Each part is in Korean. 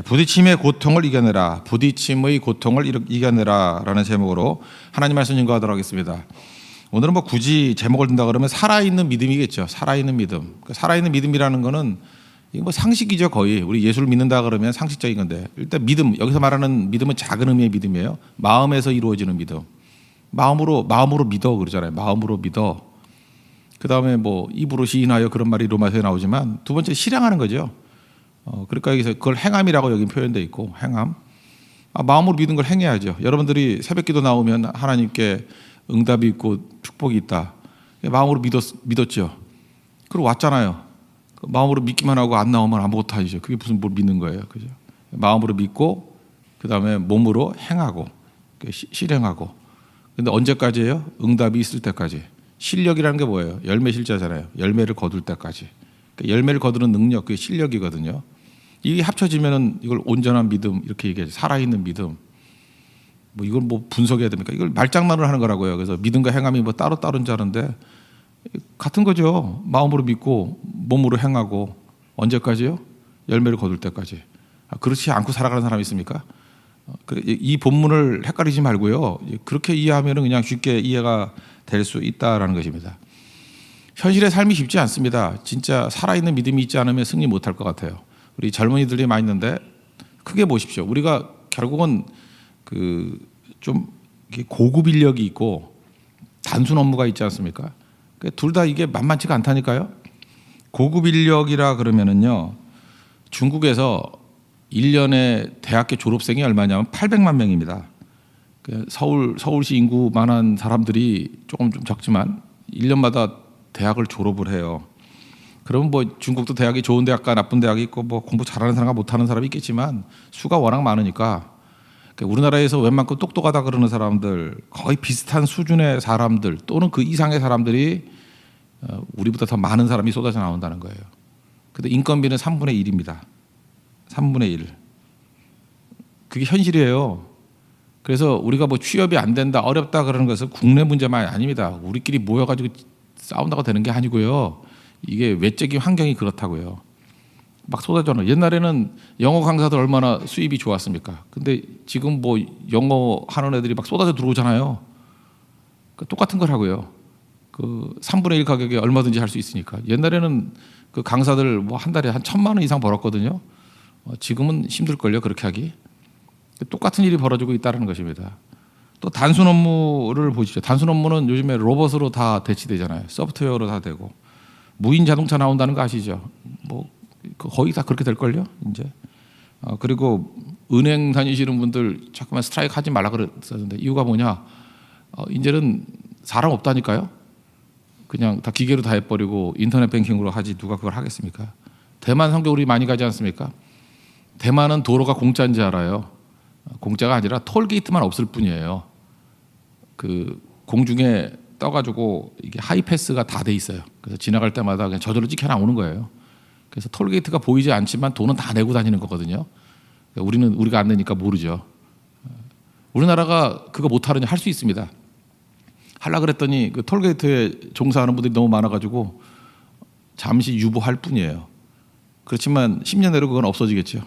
부딪힘의 고통을 이겨내라. 부딪힘의 고통을 이겨내라 라는 제목으로 하나님 말씀 증거하도록 하겠습니다. 오늘은 뭐 굳이 제목을 든다 그러면 살아있는 믿음이겠죠. 살아있는 믿음. 살아있는 믿음이라는 거는 이거 뭐 상식이죠. 거의 우리 예수를 믿는다 그러면 상식적인 건데, 일단 믿음, 여기서 말하는 믿음은 작은 의미의 믿음이에요. 마음에서 이루어지는 믿음. 마음으로 믿어 그러잖아요. 마음으로 믿어. 그 다음에 뭐 입으로 시인하여 그런 말이 로마서에 나오지만 두 번째 실행하는 거죠. 그러니까 여기서 그걸 행함이라고 여기 표현되어 있고, 행함. 마음으로 믿은 걸 행해야죠. 여러분들이 새벽기도 나오면 하나님께 응답이 있고 축복이 있다. 마음으로 믿었죠. 그리고 왔잖아요. 마음으로 믿기만 하고 안 나오면 아무것도 아니죠. 그게 무슨 뭘 믿는 거예요, 그죠? 마음으로 믿고 그 다음에 몸으로 행하고 실행하고. 근데 언제까지예요? 응답이 있을 때까지. 실력이라는 게 뭐예요? 열매 실자잖아요. 열매를 거둘 때까지. 그러니까 열매를 거두는 능력, 그게 실력이거든요. 이게 합쳐지면은 이걸 온전한 믿음 이렇게 얘기하죠. 살아있는 믿음. 뭐 이걸 뭐 분석해야 됩니까? 이걸 말장난을 하는 거라고요. 그래서 믿음과 행함이 뭐 따로따로인 줄 아는데 같은 거죠. 마음으로 믿고 몸으로 행하고 언제까지요? 열매를 거둘 때까지. 그렇지 않고 살아가는 사람이 있습니까? 이 본문을 헷갈리지 말고요. 그렇게 이해하면은 그냥 쉽게 이해가 될 수 있다라는 것입니다. 현실의 삶이 쉽지 않습니다. 진짜 살아있는 믿음이 있지 않으면 승리 못할 것 같아요. 우리 젊은이들이 많이 있는데 크게 보십시오. 우리가 결국은 좀 고급 인력이 있고 단순 업무가 있지 않습니까? 둘 다 이게 만만치가 않다니까요. 고급 인력이라 그러면은요, 중국에서 1년에 대학교 졸업생이 얼마냐면 800만 명입니다. 서울시 인구만한 사람들이 조금 좀 적지만 1년마다 대학을 졸업을 해요. 그러면 뭐 중국도 대학이 좋은 대학과 나쁜 대학이 있고 뭐 공부 잘하는 사람과 못하는 사람이 있겠지만 수가 워낙 많으니까 우리나라에서 웬만큼 똑똑하다 그러는 사람들, 거의 비슷한 수준의 사람들 또는 그 이상의 사람들이 우리보다 더 많은 사람이 쏟아져 나온다는 거예요. 근데 인건비는 3분의 1입니다. 3분의 1. 그게 현실이에요. 그래서 우리가 뭐 취업이 안 된다, 어렵다 그러는 것은 국내 문제만 아닙니다. 우리끼리 모여가지고 싸운다고 되는 게 아니고요. 이게 외적인 환경이 그렇다고요. 막 쏟아져요. 옛날에는 영어 강사들 얼마나 수입이 좋았습니까? 근데 지금 뭐 영어 하는 애들이 막 쏟아져 들어오잖아요. 똑같은 걸 하고요. 3분의 1 가격에 얼마든지 할 수 있으니까. 옛날에는 그 강사들 뭐 한 달에 한 1,000만 원 이상 벌었거든요. 지금은 힘들걸요, 그렇게 하기. 똑같은 일이 벌어지고 있다는 것입니다. 또 단순 업무를 보십시오. 단순 업무는 요즘에 로봇으로 다 대치되잖아요. 소프트웨어로 다 되고. 무인 자동차 나온다는 거 아시죠? 뭐 거의 다 그렇게 될걸요, 이제. 그리고 은행 다니시는 분들 자꾸만 스트라이크 하지 말라 그랬었는데 이유가 뭐냐? 이제는 사람 없다니까요. 그냥 다 기계로 다 해버리고 인터넷 뱅킹으로 하지 누가 그걸 하겠습니까? 대만 선교 우리 많이 가지 않습니까? 대만은 도로가 공짜인 줄 알아요. 공짜가 아니라 톨게이트만 없을 뿐이에요. 공중에 떠가지고 이게 하이패스가 다 돼 있어요. 그래서 지나갈 때마다 그냥 저절로 찍혀 나오는 거예요. 그래서 톨게이트가 보이지 않지만 돈은 다 내고 다니는 거거든요. 우리가 안 내니까 모르죠. 우리나라가 그거 못하느냐 할 수 있습니다. 하려고 그랬더니 그 톨게이트에 종사하는 분들이 너무 많아가지고 잠시 유보할 뿐이에요. 그렇지만 10년 내로 그건 없어지겠죠.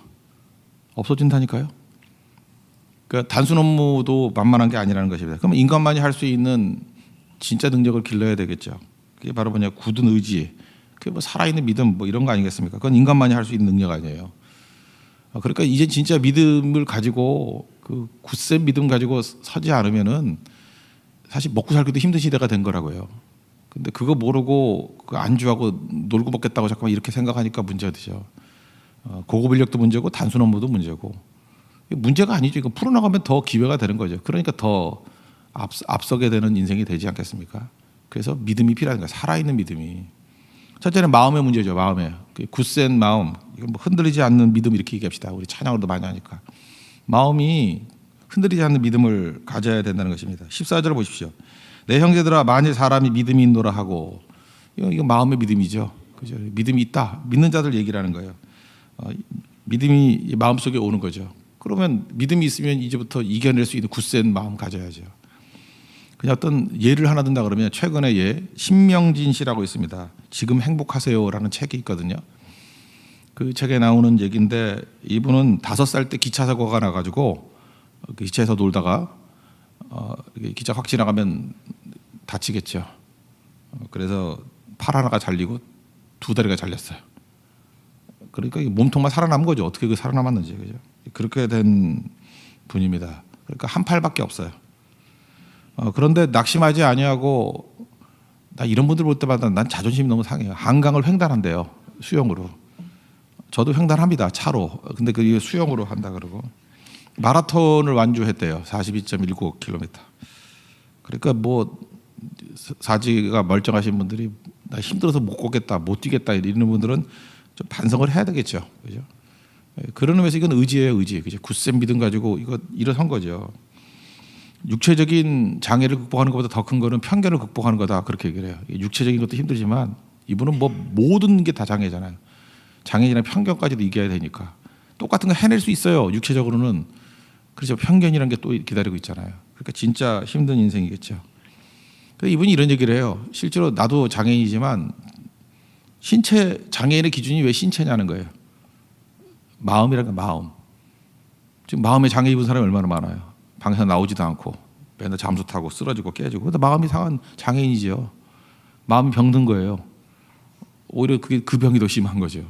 없어진다니까요. 그러니까 단순 업무도 만만한 게 아니라는 것입니다. 그럼 인간만이 할 수 있는 진짜 능력을 길러야 되겠죠. 그게 바로 뭐냐, 굳은 의지, 그게 뭐 살아있는 믿음 뭐 이런 거 아니겠습니까? 그건 인간만이 할 수 있는 능력 아니에요. 그러니까 이제 진짜 믿음을 가지고 굳센 믿음 가지고 서지 않으면은 사실 먹고 살기도 힘든 시대가 된 거라고요. 근데 그거 모르고 안주하고 놀고 먹겠다고 잠깐만 이렇게 생각하니까 문제가 되죠. 고급 인력도 문제고 단순 업무도 문제고. 문제가 아니죠. 이거 풀어나가면 더 기회가 되는 거죠. 그러니까 더 앞서게 되는 인생이 되지 않겠습니까? 그래서 믿음이 필요한 거예요. 살아있는 믿음이. 첫째는 마음의 문제죠. 마음에 굳센 마음, 이거 뭐 흔들리지 않는 믿음 이렇게 얘기합시다. 우리 찬양으로도 많이 하니까. 마음이 흔들리지 않는 믿음을 가져야 된다는 것입니다. 14절 보십시오. 내 형제들아, 만일 사람이 믿음이 있노라 하고, 이거 마음의 믿음이죠. 그죠? 믿음이 있다. 믿는 자들 얘기를 하는 거예요. 믿음이 마음속에 오는 거죠. 그러면 믿음이 있으면 이제부터 이겨낼 수 있는 굳센 마음 가져야죠. 그냥 어떤 예를 하나 든다 그러면 최근에 신명진 씨라고 있습니다. 지금 행복하세요라는 책이 있거든요. 그 책에 나오는 얘기인데 이분은 5살 때 기차 사고가 나가지고 그 기차에서 놀다가 기차 확 지나가면 다치겠죠. 그래서 팔 하나가 잘리고 2다리가 잘렸어요. 그러니까 몸통만 살아남은 거죠. 어떻게 그 살아남았는지. 그죠? 그렇게 된 분입니다. 그러니까 한 팔밖에 없어요. 그런데 낙심하지 아니하고, 나 이런 분들 볼 때마다 난 자존심이 너무 상해요. 한강을 횡단한대요. 수영으로. 저도 횡단합니다. 차로. 근데 그 수영으로 한다 그러고. 마라톤을 완주했대요. 42.19km. 그러니까 뭐 사지가 멀쩡하신 분들이 나 힘들어서 못 걷겠다, 못 뛰겠다 이러는 분들은 좀 반성을 해야 되겠죠. 그죠? 그런 의미에서 이건 의지예요, 의지. 그죠? 굳센 믿음 가지고 이거 일어선 거죠. 육체적인 장애를 극복하는 것보다 더 큰 거는 편견을 극복하는 거다, 그렇게 얘기를 해요. 육체적인 것도 힘들지만 이분은 뭐 모든 게 다 장애잖아요. 장애인이나 편견까지도 이겨야 되니까 똑같은 거 해낼 수 있어요. 육체적으로는. 그렇죠. 편견이라는 게 또 기다리고 있잖아요. 그러니까 진짜 힘든 인생이겠죠. 그래서 이분이 이런 얘기를 해요. 실제로 나도 장애인이지만 신체 장애인의 기준이 왜 신체냐는 거예요. 마음이라는 거, 마음. 지금 마음에 장애 입은 사람이 얼마나 많아요. 방에서 나오지도 않고 맨날 잠수 타고 쓰러지고 깨지고. 근데 마음이 상한 장애인이죠. 마음이 병든 거예요. 오히려 그게 그 병이 더 심한 거죠.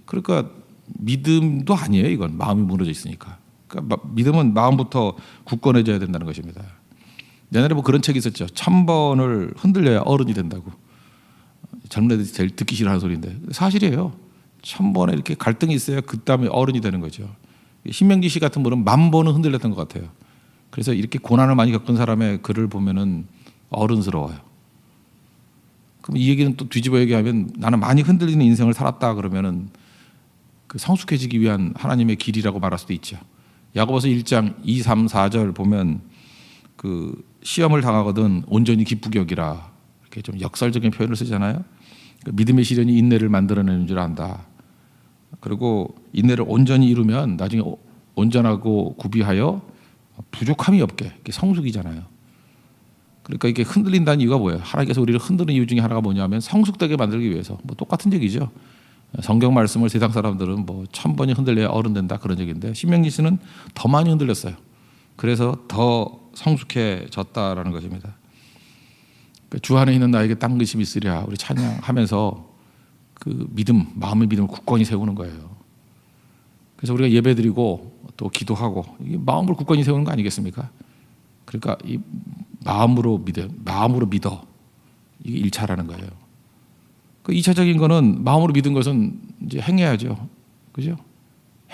그러니까 믿음도 아니에요. 이건 마음이 무너져 있으니까. 그러니까 믿음은 마음부터 굳건해져야 된다는 것입니다. 옛날에 뭐 그런 책이 있었죠. 1000번을 흔들려야 어른이 된다고. 젊은 애들이 제일 듣기 싫어하는 소리인데 사실이에요. 1000번에 이렇게 갈등이 있어야 그 다음에 어른이 되는 거죠. 신명기 씨 같은 분은 1000번은 흔들렸던 것 같아요. 그래서 이렇게 고난을 많이 겪은 사람의 글을 보면은 어른스러워요. 그럼 이 얘기는 또 뒤집어 얘기하면 나는 많이 흔들리는 인생을 살았다 그러면은 그 성숙해지기 위한 하나님의 길이라고 말할 수도 있죠. 야고보서 1장 2, 3, 4절 보면 그 시험을 당하거든 온전히 기쁘게 여기라, 이렇게 좀 역설적인 표현을 쓰잖아요. 그 믿음의 시련이 인내를 만들어내는 줄 안다. 그리고 인내를 온전히 이루면 나중에 온전하고 구비하여 부족함이 없게, 이게 성숙이잖아요. 그러니까 이게 흔들린다는 이유가 뭐예요? 하나님께서 우리를 흔드는 이유 중에 하나가 뭐냐면 성숙되게 만들기 위해서. 뭐 똑같은 얘기죠. 성경 말씀을 세상 사람들은 뭐 1000번이 흔들려야 어른 된다 그런 얘기인데 신명기 씨는 더 많이 흔들렸어요. 그래서 더 성숙해졌다라는 것입니다. 주 안에 있는 나에게 딴 것이 있으랴 우리 찬양하면서 그 믿음, 마음의 믿음을 굳건히 세우는 거예요. 그래서 우리가 예배드리고 또 기도하고 이게 마음을 굳건히 세우는 거 아니겠습니까? 그러니까 이 마음으로 믿어. 이게 1차라는 거예요. 그 2차적인 거는 마음으로 믿은 것은 이제 행해야죠. 그죠?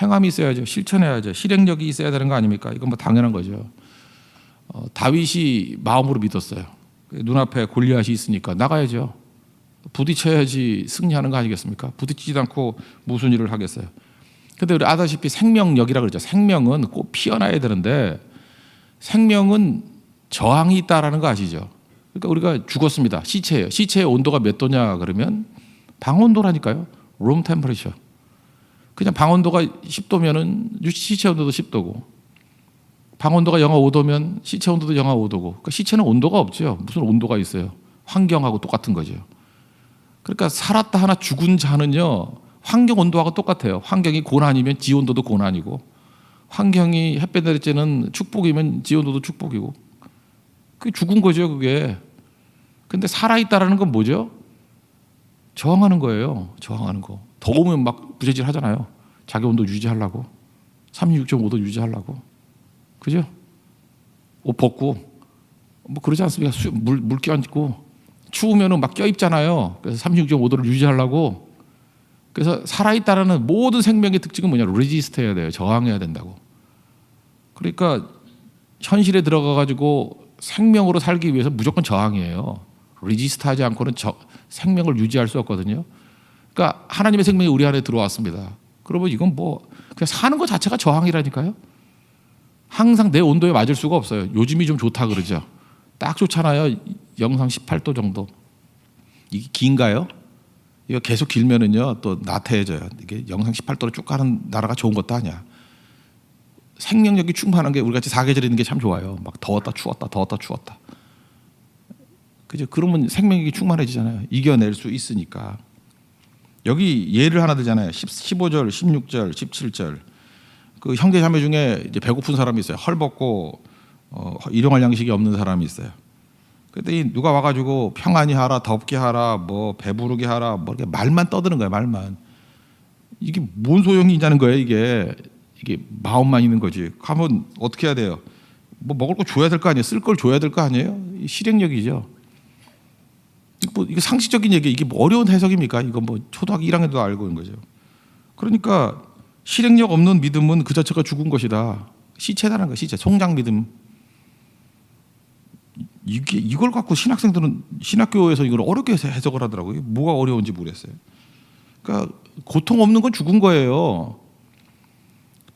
행함이 있어야죠. 실천해야죠. 실행력이 있어야 되는 거 아닙니까? 이건 뭐 당연한 거죠. 다윗이 마음으로 믿었어요. 눈앞에 골리앗이 있으니까 나가야죠. 부딪혀야지 승리하는 거 아니겠습니까? 부딪히지도 않고 무슨 일을 하겠어요. 근데 우리 아다시피 생명력이라 그러죠. 생명은 꼭 피어나야 되는데 생명은 저항이 있다라는 거 아시죠? 그러니까 우리가 죽었습니다. 시체예요. 시체의 온도가 몇 도냐 그러면 방온도라니까요. room temperature. 그냥 방온도가 10도면은 시체 온도도 10도고, 방온도가 영하 5도면 시체 온도도 영하 5도고. 그러니까 시체는 온도가 없죠. 무슨 온도가 있어요? 환경하고 똑같은 거죠. 그러니까 살았다 하나 죽은 자는요 환경 온도하고 똑같아요. 환경이 고난이면 지 온도도 고난이고, 환경이 햇볕 내릴 때는 축복이면 지 온도도 축복이고. 그게 죽은 거죠, 그게. 근데 살아있다라는 건 뭐죠? 저항하는 거예요. 저항하는 거. 더우면 막 부재질 하잖아요. 자기 온도 유지하려고. 36.5도 유지하려고. 그죠? 옷 벗고. 뭐 그러지 않습니까? 물 껴안고. 추우면 막 껴입잖아요. 그래서 36.5도를 유지하려고. 그래서 살아있다라는 모든 생명의 특징은 뭐냐? 레지스트 해야 돼요. 저항해야 된다고. 그러니까 현실에 들어가가지고 생명으로 살기 위해서 무조건 저항이에요. 레지스트 하지 않고는 생명을 유지할 수 없거든요. 그러니까 하나님의 생명이 우리 안에 들어왔습니다. 그러면 이건 뭐 그냥 사는 것 자체가 저항이라니까요. 항상 내 온도에 맞을 수가 없어요. 요즘이 좀 좋다 그러죠. 딱 좋잖아요. 영상 18도 정도. 이게 긴가요? 이거 계속 길면은요 또 나태해져요. 이게 영상 18도로 쭉 가는 나라가 좋은 것도 아니야. 생명력이 충만한 게 우리 같이 사계절 있는 게 참 좋아요. 막 더웠다 추웠다 더웠다 추웠다. 그죠? 그러면 생명력이 충만해지잖아요. 이겨낼 수 있으니까. 여기 예를 하나 들잖아요. 15절, 16절, 17절. 그 형제 자매 중에 이제 배고픈 사람이 있어요. 헐벗고 일용할 양식이 없는 사람이 있어요. 그랬더니 누가 와가지고 평안히 하라, 덥게 하라, 뭐 배부르게 하라, 뭐 이렇게 말만 떠드는 거예요. 말만. 이게 뭔 소용이 있냐는 거예요. 이게 마음만 있는 거지. 가면 어떻게 해야 돼요? 뭐 먹을 거 줘야 될 거 아니에요? 쓸 걸 줘야 될 거 아니에요? 실행력이죠. 뭐 이게 상식적인 얘기, 이게 뭐 어려운 해석입니까? 이거 뭐 초등학교 1학년도 알고 있는 거죠. 그러니까 실행력 없는 믿음은 그 자체가 죽은 것이다. 시체다라는 거, 시체, 송장 믿음. 이걸 갖고 신학생들은 신학교에서 이걸 어렵게 해석을 하더라고요. 뭐가 어려운지 모르겠어요. 그러니까 고통 없는 건 죽은 거예요.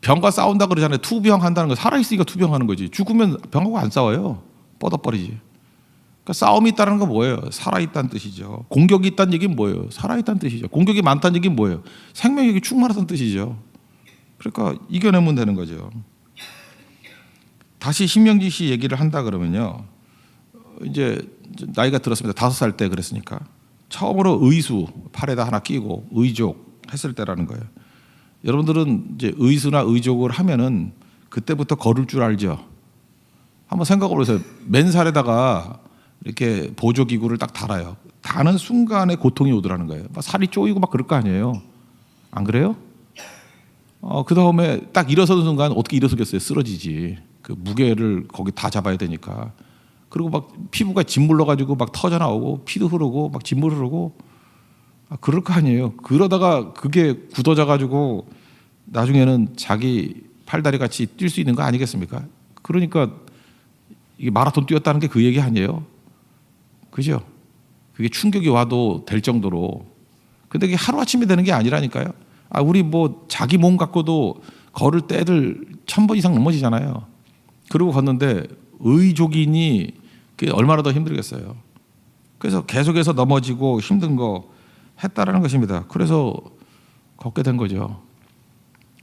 병과 싸운다 그러잖아요. 투병한다는 거, 살아있으니까 투병하는 거지. 죽으면 병하고 안 싸워요. 뻗어버리지. 그러니까 싸움이 있다는 건 뭐예요? 살아있다는 뜻이죠. 공격이 있다는 얘기는 뭐예요? 살아있다는 뜻이죠. 공격이 많다는 얘기는 뭐예요? 생명력이 충만하다는 뜻이죠. 그러니까 이겨내면 되는 거죠. 다시 신명기시 얘기를 한다 그러면요. 이제 나이가 들었습니다. 5살 때 그랬으니까. 처음으로 의수 팔에다 하나 끼고 의족 했을 때라는 거예요. 여러분들은 이제 의수나 의족을 하면은 그때부터 걸을 줄 알죠. 한번 생각해 보세요. 맨살에다가 이렇게 보조기구를 딱 달아요. 다는 순간에 고통이 오더라는 거예요. 막 살이 쪼이고 막 그럴 거 아니에요. 안 그래요? 그 다음에 딱 일어서는 순간 어떻게 일어서겠어요? 쓰러지지. 그 무게를 거기 다 잡아야 되니까. 그리고 막 피부가 짓물러 가지고 막 터져 나오고 피도 흐르고 막 짓물 흐르고 그럴 거 아니에요. 그러다가 그게 굳어져 가지고 나중에는 자기 팔다리 같이 뛸 수 있는 거 아니겠습니까? 그러니까 이게 마라톤 뛰었다는 게 그 얘기 아니에요. 그죠? 그게 충격이 와도 될 정도로. 근데 그게 하루아침에 되는 게 아니라니까요. 우리 뭐 자기 몸 갖고도 걸을 때 애들 1000번 이상 넘어지잖아요. 그러고 걷는데 의족이니 그게 얼마나 더 힘들겠어요. 그래서 계속해서 넘어지고 힘든 거 했다라는 것입니다. 그래서 걷게 된 거죠.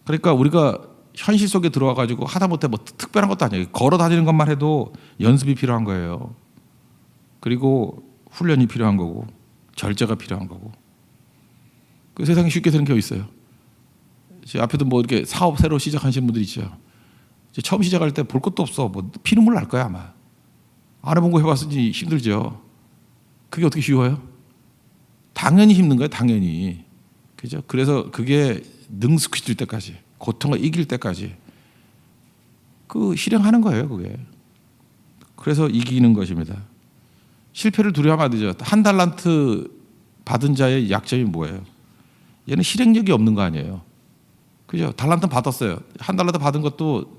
그러니까 우리가 현실 속에 들어와 가지고 하다못해 뭐 특별한 것도 아니에요. 걸어 다니는 것만 해도 연습이 필요한 거예요. 그리고 훈련이 필요한 거고 절제가 필요한 거고. 그 세상에 쉽게 되는 게 어디 있어요? 제 앞에도 뭐 이렇게 사업 새로 시작하시는 분들 있죠. 처음 시작할 때 볼 것도 없어. 뭐 피눈물 날 거야 아마. 안 해본 거 해봤으니 힘들죠. 그게 어떻게 쉬워요? 당연히 힘든 거예요. 당연히. 그죠? 그래서 그게 능숙해질 때까지, 고통을 이길 때까지 그 실행하는 거예요. 그게. 그래서 이기는 것입니다. 실패를 두려워하면 안 되죠. 한 달란트 받은 자의 약점이 뭐예요? 얘는 실행력이 없는 거 아니에요. 그죠? 달란트 받았어요. 한 달란트 받은 것도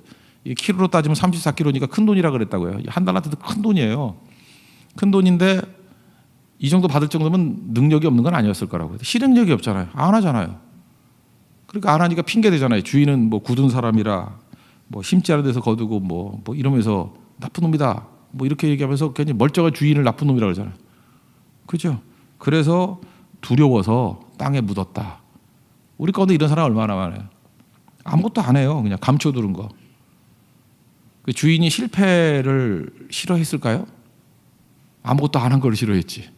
키로로 따지면 34kg니까 큰 돈이라 그랬다고요. 한 달란트도 큰 돈이에요. 큰 돈인데 이 정도 받을 정도면 능력이 없는 건 아니었을 거라고요. 실행력이 없잖아요. 안 하잖아요. 그러니까 안 하니까 핑계 대잖아요. 주인은 뭐 굳은 사람이라 뭐 심지 않은 데서 거두고 뭐 이러면서 나쁜 놈이다. 뭐 이렇게 얘기하면서 괜히 멀쩡한 주인을 나쁜 놈이라 그러잖아요. 그죠? 그래서 두려워서 땅에 묻었다. 우리 가운데 이런 사람 얼마나 많아요. 아무것도 안 해요. 그냥 감춰두는 거. 그 주인이 실패를 싫어했을까요? 아무것도 안 한 걸 싫어했지.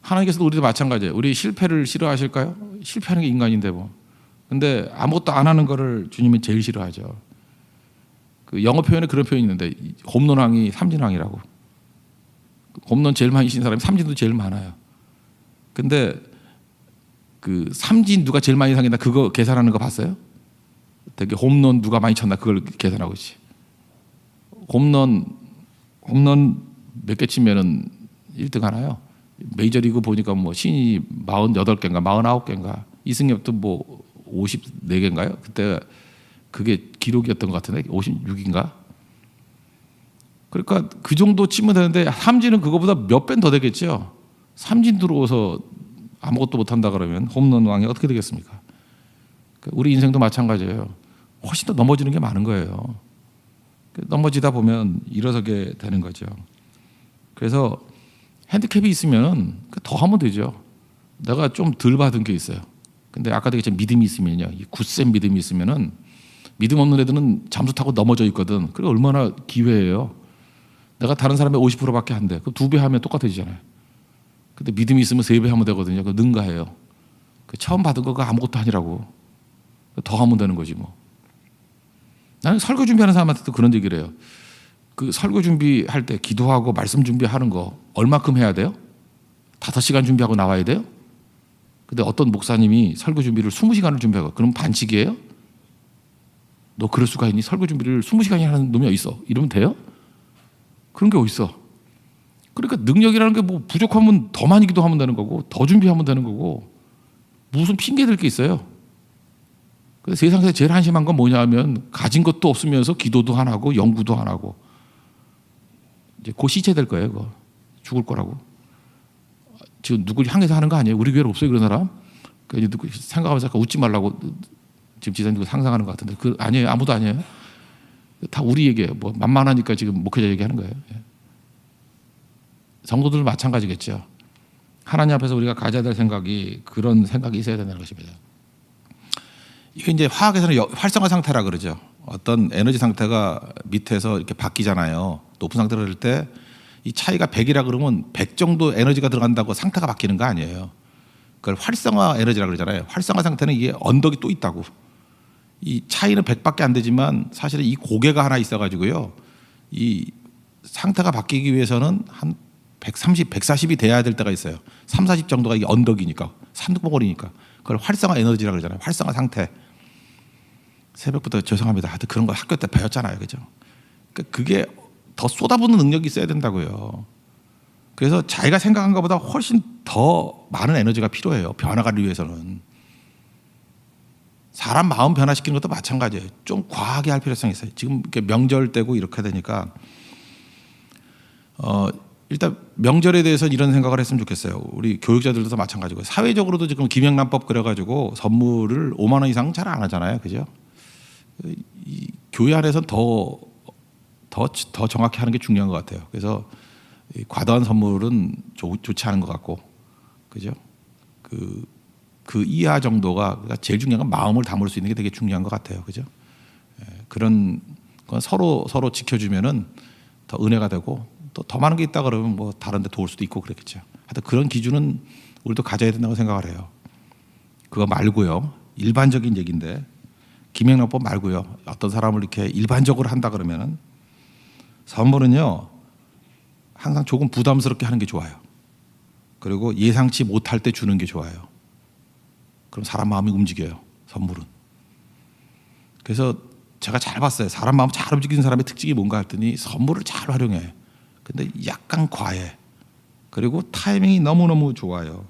하나님께서도 우리도 마찬가지예요. 우리 실패를 싫어하실까요? 실패하는 게 인간인데 뭐. 근데 아무것도 안 하는 거를 주님은 제일 싫어하죠. 그 영어 표현에 그런 표현이 있는데 홈런왕이 삼진왕이라고. 홈런 제일 많이 친 사람이 삼진도 제일 많아요. 근데 그 삼진 누가 제일 많이 상했나 그거 계산하는 거 봤어요? 되게 홈런 누가 많이 쳤나 그걸 계산하고 있지. 홈런 몇 개 치면은 1등 하나요? 메이저리그 보니까 뭐 신이 48개인가 49개인가 이승엽도 뭐 54개인가요? 그때 그게 기록이었던 것 같은데 56인가? 그러니까 그 정도 치면 되는데 삼진은 그거보다 몇 배는 더 되겠죠. 삼진 들어오서 아무것도 못한다 그러면 홈런 왕이 어떻게 되겠습니까? 우리 인생도 마찬가지예요. 훨씬 더 넘어지는 게 많은 거예요. 넘어지다 보면 일어서게 되는 거죠. 그래서 핸디캡이 있으면 더 하면 되죠. 내가 좀 덜 받은 게 있어요. 근데 아까 되게 믿음이 있으면요, 이 굳센 믿음이 있으면은 믿음 없는 애들은 잠수 타고 넘어져 있거든. 그게 얼마나 기회예요. 내가 다른 사람의 50%밖에 안 돼. 그 2배 하면 똑같아지잖아요. 근데 믿음이 있으면 3배 하면 되거든요. 그 능가해요. 처음 받은 거가 아무것도 아니라고. 더 하면 되는 거지 뭐. 나는 설교 준비하는 사람한테도 그런 얘기를 해요. 그 설교 준비할 때 기도하고 말씀 준비하는 거 얼마큼 해야 돼요? 5시간 준비하고 나와야 돼요? 근데 어떤 목사님이 설교 준비를 20시간을 준비하고 그럼 반칙이에요? 너 그럴 수가 있니? 설교 준비를 20시간이나 하는 놈이 어딨어? 이러면 돼요? 그런 게 어딨어? 그러니까 능력이라는 게 뭐 부족하면 더 많이 기도하면 되는 거고 더 준비하면 되는 거고 무슨 핑계 댈 게 있어요. 그래서 세상에서 제일 한심한 건 뭐냐 하면 가진 것도 없으면서 기도도 안 하고 연구도 안 하고 이제 곧 시체 될 거예요. 그거. 죽을 거라고. 지금 누굴 향해서 하는 거 아니에요? 우리 교회는 없어요 그런 사람? 그러니까 생각하면서 약간 웃지 말라고 지금 지사님도 상상하는 것 같은데 그 아니에요. 아무도 아니에요. 다 우리 얘기예요. 뭐 만만하니까 지금 목회자 얘기하는 거예요. 성도들 마찬가지겠죠. 하나님 앞에서 우리가 가져야 될 생각이 그런 생각이 있어야 된다는 것입니다. 이게 이제 화학에서는 활성화 상태라 그러죠. 어떤 에너지 상태가 밑에서 이렇게 바뀌잖아요. 높은 상태로 될 때 이 차이가 100이라 그러면 100 정도 에너지가 들어간다고 상태가 바뀌는 거 아니에요. 그걸 활성화 에너지라 그러잖아요. 활성화 상태는 이게 언덕이 또 있다고. 이 차이는 100밖에 안 되지만 사실은 이 고개가 하나 있어가지고요. 이 상태가 바뀌기 위해서는 한 130, 140이 돼야 될 때가 있어요. 3, 40 정도가 이게 언덕이니까 산둥벙어리니까 그걸 활성화 에너지라 그러잖아요. 활성화 상태. 새벽부터 죄송합니다. 하여튼 그런 거 학교 때 배웠잖아요. 그죠? 그러니까 그게 더 쏟아붓는 능력이 있어야 된다고요. 그래서 자기가 생각한 것보다 훨씬 더 많은 에너지가 필요해요. 변화가를 위해서는. 사람 마음 변화시키는 것도 마찬가지예요. 좀 과하게 할 필요성이 있어요. 지금 이렇게 명절 때고 이렇게 되니까 일단 명절에 대해서 이런 생각을 했으면 좋겠어요. 우리 교육자들도 마찬가지고 사회적으로도 지금 김영란법 그래가지고 선물을 5만 원 이상 잘 안 하잖아요. 그죠? 이 교회 안에서는 더 정확히 하는 게 중요한 것 같아요. 그래서 과도한 선물은 좋지 않은 것 같고, 그죠? 그 이하 정도가 그러니까 제일 중요한 건 마음을 담을 수 있는 게 되게 중요한 것 같아요. 그죠? 그런 건 서로 지켜주면은 더 은혜가 되고 또 더 많은 게 있다 그러면 뭐 다른 데 도울 수도 있고 그렇겠죠. 하여튼 그런 기준은 우리도 가져야 된다고 생각을 해요. 그거 말고요. 일반적인 얘기인데 김영란법 말고요. 어떤 사람을 이렇게 일반적으로 한다 그러면은 선물은요. 항상 조금 부담스럽게 하는 게 좋아요. 그리고 예상치 못할 때 주는 게 좋아요. 그럼 사람 마음이 움직여요. 선물은. 그래서 제가 잘 봤어요. 사람 마음 잘 움직이는 사람의 특징이 뭔가 했더니 선물을 잘 활용해. 근데 약간 과해. 그리고 타이밍이 너무너무 좋아요.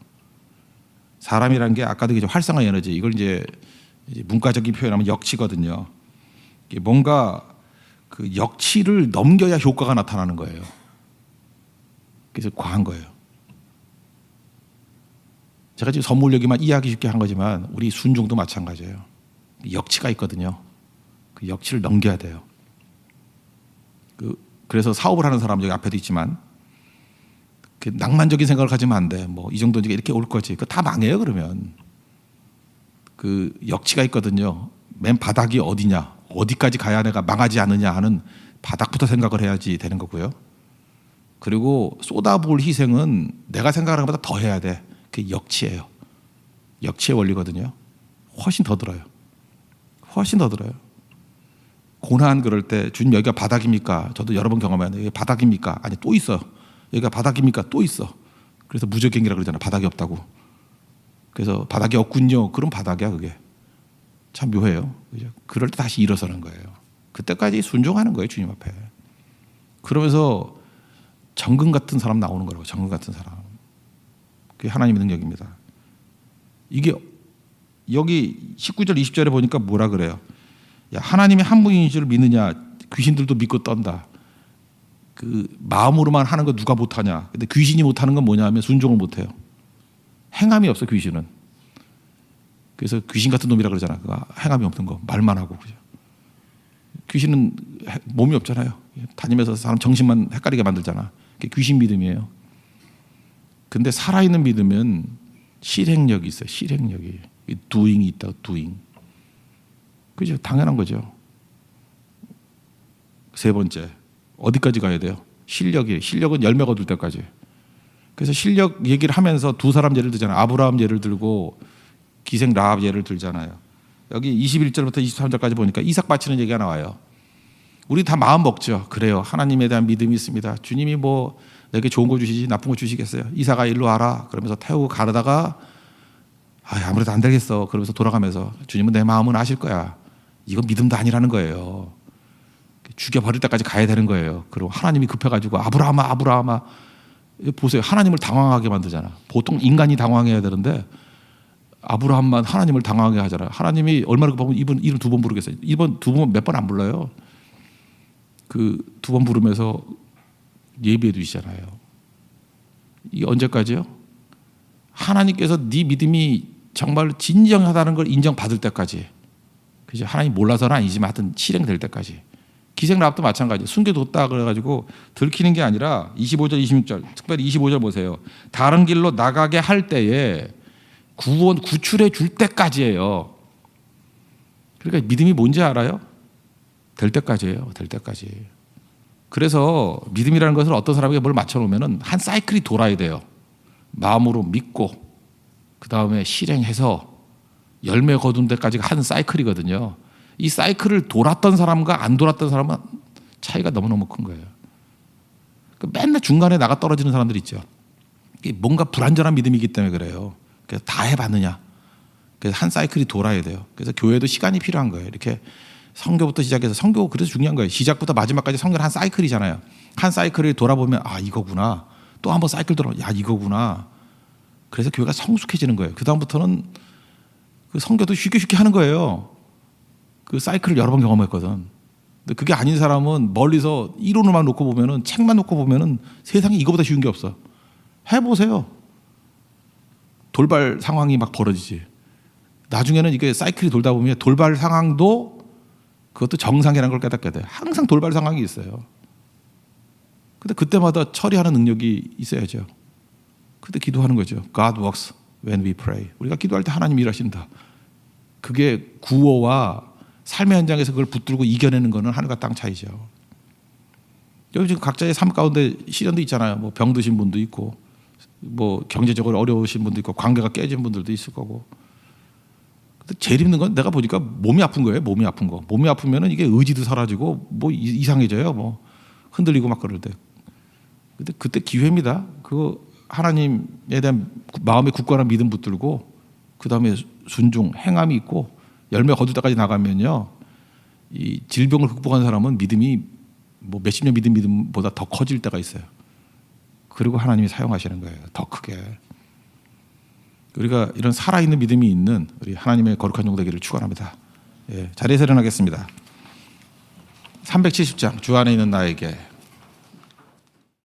사람이란 게 아까도 얘기했죠. 활성화 에너지. 이걸 이제 문과적인 표현하면 역치거든요. 뭔가 그 역치를 넘겨야 효과가 나타나는 거예요. 그래서 과한 거예요. 제가 지금 선물 얘기만 이해하기 쉽게 한 거지만 우리 순종도 마찬가지예요. 역치가 있거든요. 그 역치를 넘겨야 돼요. 그래서 사업을 하는 사람 여기 앞에도 있지만 그 낭만적인 생각을 가지면 안 돼. 뭐 이 정도니까 이렇게 올 거지. 그거 다 망해요. 그러면 그 역치가 있거든요. 맨 바닥이 어디냐, 어디까지 가야 내가 망하지 않느냐 하는 바닥부터 생각을 해야지 되는 거고요. 그리고 쏟아부을 희생은 내가 생각하는 것보다 더 해야 돼. 그게 역치예요. 역치의 원리거든요. 훨씬 더 들어요. 훨씬 더 들어요. 고난 그럴 때 주님 여기가 바닥입니까? 저도 여러 번 경험했는데 여기 바닥입니까? 아니 또 있어. 여기가 바닥입니까? 또 있어. 그래서 무적행이라고 그러잖아. 바닥이 없다고. 그래서 바닥이 없군요. 그럼 바닥이야 그게. 참 묘해요. 그죠? 그럴 때 다시 일어서는 거예요. 그때까지 순종하는 거예요. 주님 앞에. 그러면서 정금 같은 사람 나오는 거라고. 정금 같은 사람. 그게 하나님의 능력입니다. 이게 여기 19절 20절에 보니까 뭐라 그래요. 야, 하나님이 한 분인 줄 믿느냐. 귀신들도 믿고 떤다. 그 마음으로만 하는 거 누가 못하냐. 근데 귀신이 못하는 건 뭐냐 하면 순종을 못해요. 행함이 없어 귀신은. 그래서 귀신 같은 놈이라 그러잖아. 행함이 없는 거 말만 하고. 그죠? 귀신은 몸이 없잖아요. 다니면서 사람 정신만 헷갈리게 만들잖아. 그게 귀신 믿음이에요. 근데 살아있는 믿음은 실행력이 있어요. 실행력이. doing이 있다. doing. 그죠? 당연한 거죠. 세 번째. 어디까지 가야 돼요? 실력은 열매가 얻을 때까지. 그래서 실력 얘기를 하면서 두 사람 예를 들잖아요. 아브라함 예를 들고 기생 라합 예를 들잖아요. 여기 21절부터 23절까지 보니까 이삭 바치는 얘기가 나와요. 우리 다 마음 먹죠. 그래요. 하나님에 대한 믿음이 있습니다. 주님이 뭐 내게 좋은 거 주시지 나쁜 거 주시겠어요. 이삭아 일로 와라. 그러면서 태우고 가르다가 아무래도 안 되겠어. 그러면서 돌아가면서 주님은 내 마음은 아실 거야. 이건 믿음도 아니라는 거예요. 죽여버릴 때까지 가야 되는 거예요. 그리고 하나님이 급해가지고 아브라함아 보세요. 하나님을 당황하게 만들잖아. 보통 인간이 당황해야 되는데 아브라함만 하나님을 당황하게 하잖아요. 하나님이 얼마나 급하면 이름 두 번 부르겠어요. 이번 두 번 몇 번 안 불러요. 그 두 번 부르면서 예비해 두시잖아요. 이게 언제까지요? 하나님께서 네 믿음이 정말 진정하다는 걸 인정받을 때까지. 그죠? 하나님 몰라서는 아니지만 하여튼 실행될 때까지. 기생 라합도 마찬가지. 숨겨뒀다 그래가지고 들키는 게 아니라 25절 26절 특별히 25절 보세요. 다른 길로 나가게 할 때에 구출해 줄 때까지예요. 그러니까 믿음이 뭔지 알아요? 될 때까지예요. 될 때까지. 그래서 믿음이라는 것을 어떤 사람에게 뭘 맞춰놓으면 한 사이클이 돌아야 돼요. 마음으로 믿고 그 다음에 실행해서 열매 거둔 데까지가 한 사이클이거든요. 이 사이클을 돌았던 사람과 안 돌았던 사람은 차이가 너무너무 큰 거예요. 맨날 중간에 나가 떨어지는 사람들 있죠. 뭔가 불완전한 믿음이기 때문에 그래요. 그래서 다 해봤느냐. 그래서 한 사이클이 돌아야 돼요. 그래서 교회도 시간이 필요한 거예요. 이렇게 성교부터 시작해서 성교 그래서 중요한 거예요. 시작부터 마지막까지 성교는 한 사이클이잖아요. 한 사이클을 돌아보면 이거구나. 또 한 번 사이클 돌아 이거구나. 그래서 교회가 성숙해지는 거예요. 그 다음부터는 그 성교도 쉽게 하는 거예요. 그 사이클을 여러 번 경험했거든. 근데 그게 아닌 사람은 멀리서 이론을만 놓고 보면은 책만 놓고 보면은 세상에 이거보다 쉬운 게 없어. 해보세요. 돌발 상황이 막 벌어지지. 나중에는 이게 사이클이 돌다 보면 돌발 상황도 그것도 정상이라는 걸 깨닫게 돼. 항상 돌발 상황이 있어요. 근데 그때마다 처리하는 능력이 있어야죠. 그때 기도하는 거죠. God works when we pray. 우리가 기도할 때 하나님이 일하신다. 그게 구호와 삶의 현장에서 그걸 붙들고 이겨내는 거는 하늘과 땅 차이죠. 여기 지금 각자의 삶 가운데 시련도 있잖아요. 뭐 병 드신 분도 있고, 뭐 경제적으로 어려우신 분도 있고, 관계가 깨진 분들도 있을 거고. 근데 제일 힘든 건 내가 보니까 몸이 아픈 거예요. 몸이 아픈 거. 몸이 아프면은 이게 의지도 사라지고 뭐 이상해져요. 뭐 흔들리고 막 그럴 때. 근데 그때 기회입니다. 그거 하나님에 대한 마음의 굳건한 믿음 붙들고 그 다음에 순종, 행함이 있고 열매 거둘 때까지 나가면요. 이 질병을 극복한 사람은 믿음이 뭐 몇십 년 믿음보다 더 커질 때가 있어요. 그리고 하나님이 사용하시는 거예요. 더 크게. 우리가 이런 살아있는 믿음이 있는 우리 하나님의 거룩한 종 되기를 축원합니다. 자리에서 일어나겠습니다. 370장 주 안에 있는 나에게